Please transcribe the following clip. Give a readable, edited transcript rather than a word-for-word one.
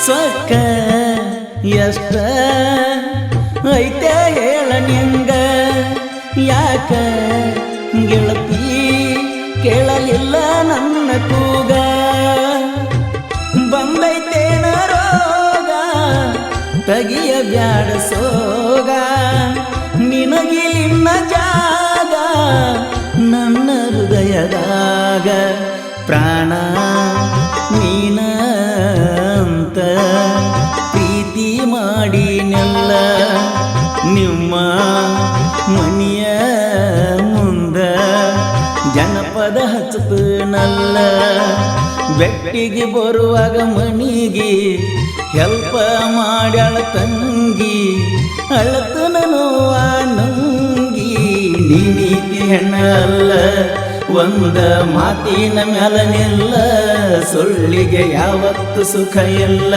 ಸೊಕ್ಕ ಎಷ್ಟ ಐತೆ ಹೇಳ ನಿಂಗ ಯಾಕ ಗೆಳತಿ ಕೇಳಲಿಲ್ಲ ನನ್ನ ಕೂಗ ಬಂದೈತೇನ ರೋಗ ತಗಿಯ ಬ್ಯಾಡ ಸೋಗ ನಿನಗಿಲಿನ್ನ ಜಾಗ ನನ್ನ ಹೃದಯದಾಗ ಪ್ರಾಣ ನೀನ ಅಂತ ಪ್ರೀತಿ ಮಾಡಿನೆಲ್ಲ ನಿಮ್ಮ ಮನೆಯ ಮುಂದ ಜನಪದ ಹಚ್ಚತನಲ್ಲ ಬೆಟ್ಟಿಗೆ ಬರುವಾಗ ಮನಿಗೆ ಹೆಲ್ಪ ಮಾಡ್ಯಾಳ ತಂಗಿ ಅಳತನ ನೋವ ನಂಗಿ ನೀತಿ ಹೆಣ್ಣಲ್ಲ ಒಂದ ಮಾತಿನ ಮ್ಯಾಲ ನಿಲ್ಲ ಸುಳ್ಳಿಗೆ ಯಾವತ್ತು ಸುಖ ಇಲ್ಲ